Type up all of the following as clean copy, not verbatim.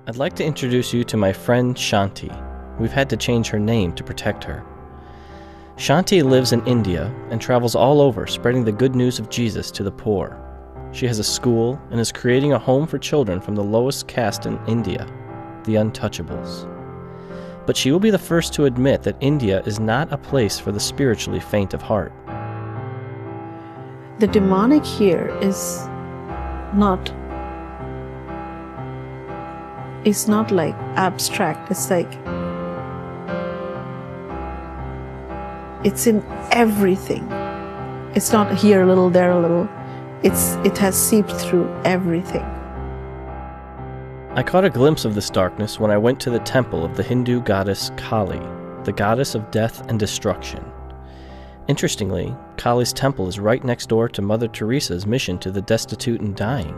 I'd like to introduce you to my friend Shanti. We've had to change her name to protect her. Shanti lives in India and travels all over spreading the good news of Jesus to the poor. She has a school and is creating a home for children from the lowest caste in India, the untouchables. But she will be the first to admit that India is not a place for the spiritually faint of heart. The demonic here is not like abstract. It's in everything. It's not here a little, there a little. It has seeped through everything. I caught a glimpse of this darkness when I went to the temple of the Hindu goddess Kali, the goddess of death and destruction. Interestingly, Kali's temple is right next door to Mother Teresa's mission to the destitute and dying.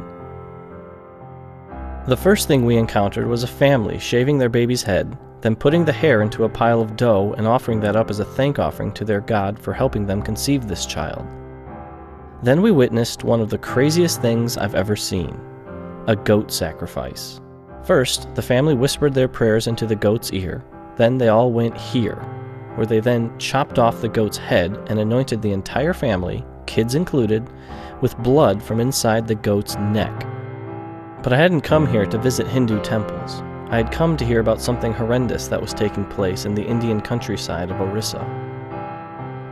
The first thing we encountered was a family shaving their baby's head, then putting the hair into a pile of dough and offering that up as a thank offering to their God for helping them conceive this child. Then we witnessed one of the craziest things I've ever seen, a goat sacrifice. First, the family whispered their prayers into the goat's ear, then they all went here, where they then chopped off the goat's head and anointed the entire family, kids included, with blood from inside the goat's neck. But I hadn't come here to visit Hindu temples. I had come to hear about something horrendous that was taking place in the Indian countryside of Orissa.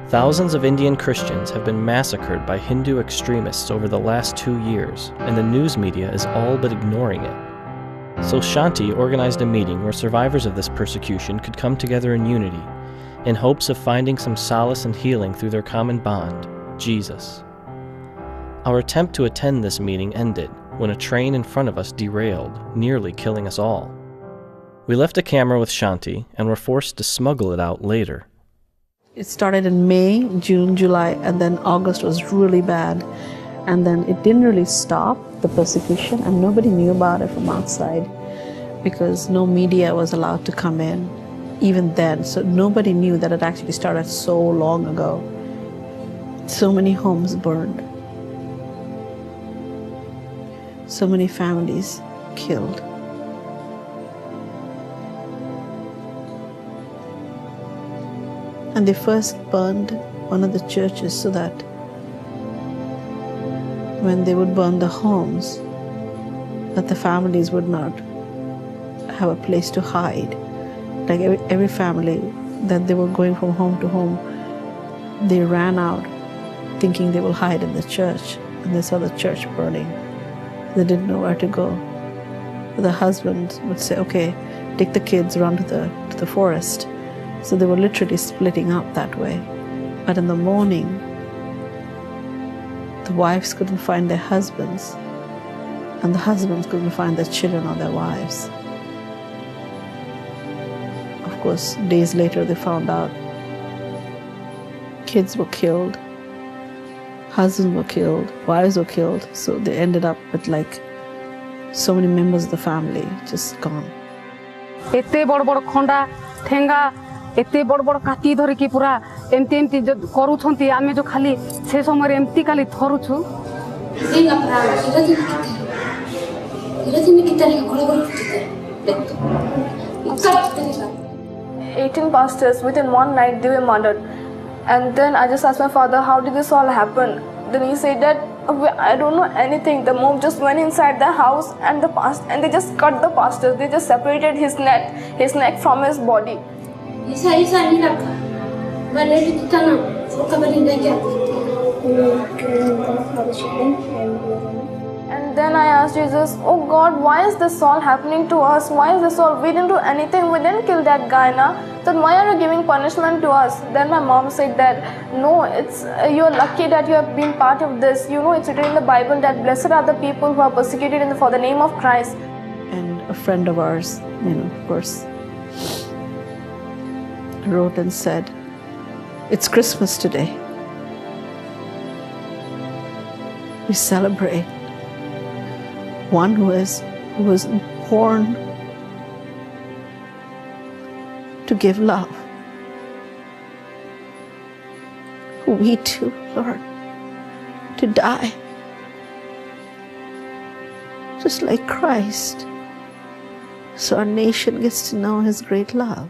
Thousands of Indian Christians have been massacred by Hindu extremists over the last 2 years, and the news media is all but ignoring it. So Shanti organized a meeting where survivors of this persecution could come together in unity, in hopes of finding some solace and healing through their common bond, Jesus. Our attempt to attend this meeting ended when a train in front of us derailed, nearly killing us all. We left a camera with Shanti and were forced to smuggle it out later. It started in May, June, July, and then August was really bad. And then it didn't really stop, the persecution, and nobody knew about it from outside because no media was allowed to come in even then. So nobody knew that it actually started so long ago. So many homes burned. So many families killed. And they first burned one of the churches so that when they would burn the homes, that the families would not have a place to hide. Like every family that they were going from home to home, they ran out thinking they will hide in the church, and they saw the church burning. They didn't know where to go. The husband would say, okay, take the kids, run to the forest. So they were literally splitting up that way. But in the morning, the wives couldn't find their husbands, and the husbands couldn't find their children or their wives. Of course, days later they found out kids were killed, husbands were killed, wives were killed, so they ended up with like so many members of the family just gone. एते बड़ बड़ खंडा ठेंगा एते बड़ बड़ काटी धरिकी पूरा एमती एमती जो करूछंती आमे जो खाली से समय एमती खाली थरुछु $18 pastors within one night they were murdered. And then I just asked my father, how did this all happen? Then he said that I don't know anything. The mob just went inside the house and they just cut the pastor. They just separated his neck from his body. And then I asked Jesus, oh God, why is this all happening to us? Why is this all? We didn't do anything. We didn't kill that guy now. Then why are you giving punishment to us? Then my mom said that, no, you're lucky that you have been part of this. You know, it's written in the Bible that blessed are the people who are persecuted for the name of Christ. And a friend of ours, of course, wrote and said, it's Christmas today. We celebrate one who was born to give love. We too, Lord, to die, just like Christ, so our nation gets to know His great love.